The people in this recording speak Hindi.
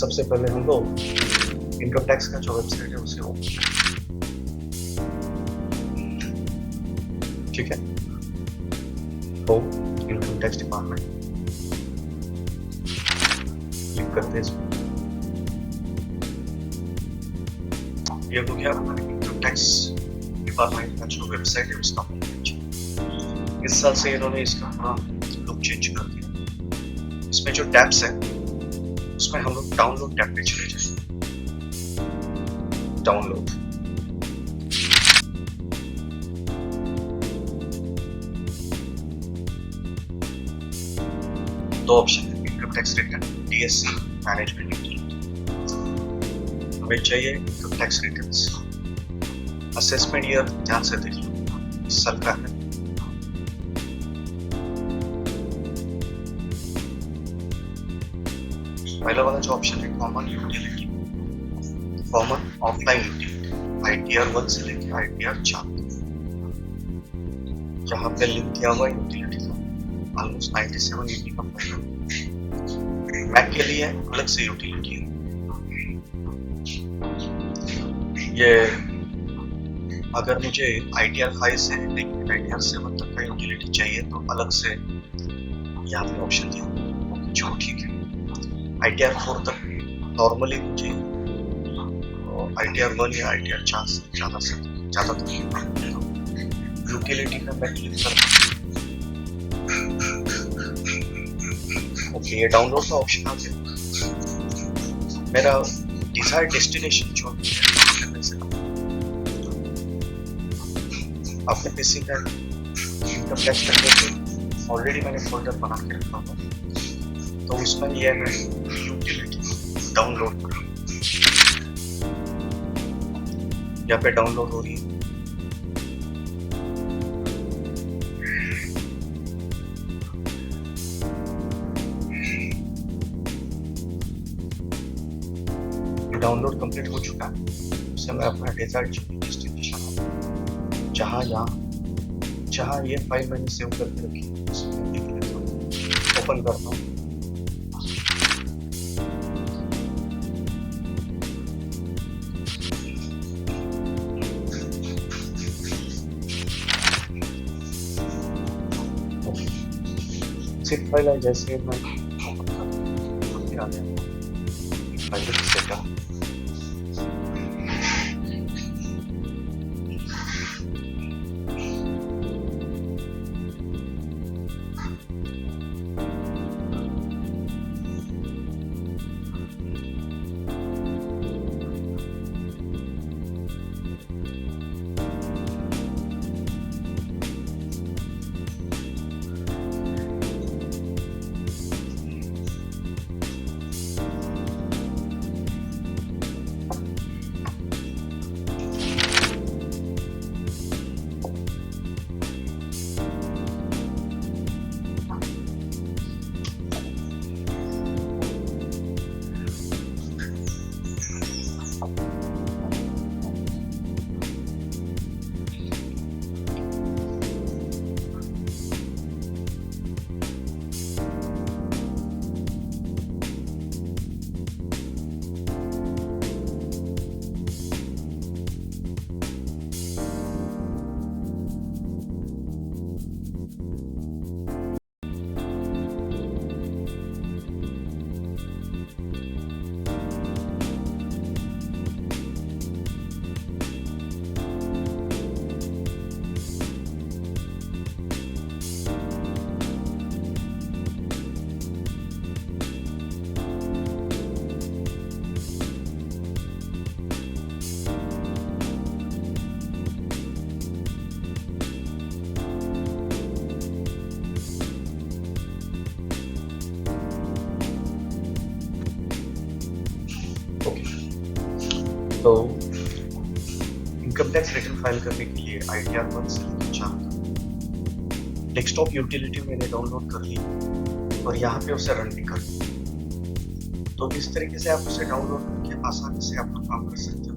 सबसे पहले हम लोग इनकम टैक्स का जो वेबसाइट है उसे ओपन करें। ठीक है, तो इनकम टैक्स डिपार्टमेंट क्लिक करते हैं इसमें। ये हो गया हमारे इनकम टैक्स डिपार्टमेंट का जो वेबसाइट है उसका होम पेज। इस साल से इन्होंने इसका पूरा लुक चेंज कर दिया। इसमें जो टैब्स है उसमें हम लोग डाउनलोड टैब पे चले जाएंगे। डाउनलोड, दो ऑप्शन है, income tax return, DS management utility. हमें चाहिए income tax returns. Assessment year ध्यान से देख लो, इस साल का है। पहला वाला जो ऑप्शन है common utility, common offline utility, ITR 1 से लेके ITR 4, जहाँ पे लिंक किया हुआ यूटिलिटी का ऑलमोस्ट 97 यूटी का फाइल। मैक के लिए अलग से यूटिलिटी है। ये अगर मुझे ITR 5 से लेके ITR 7 तक का यूटिलिटी चाहिए तो अलग से यहाँ पे ऑप्शन दिया, जो ठीक है। ITR 4 तक नॉर्मली मुझे ITR 1 या ITR 4 से ज़्यादा तक यूटिलिटी का मैं क्लिक करता हूँ। ओके, ये डाउनलोड का ऑप्शन आ गया। मेरा डिजायर्ड डेस्टिनेशन जो अपने पीसी का इनकम टैक्स करके ऑलरेडी मैंने फोल्डर बना के रखा हुआ, तो उसमें ये मैं यूटिलिटी डाउनलोड कर, यहाँ पे डाउनलोड हो रही है। डाउनलोड कंप्लीट हो चुका है। उससे मैं अपना डिजायर्ड डेस्टिनेशन जहाँ ये फाइल मैंने सेव करके रखी है ओपन करता हूँ। फाइल है, जैसे मैं ओपन करता हूँ फाइल सेटअप। तो इनकम टैक्स रिटर्न फाइल करने के लिए ITR 1 से लेकर 4 डेस्कटॉप यूटिलिटी मैंने डाउनलोड कर ली और यहाँ पे उसे रन भी कर लिया। तो इस तरीके से आप उसे डाउनलोड करके आसानी से अपना काम कर सकते हो।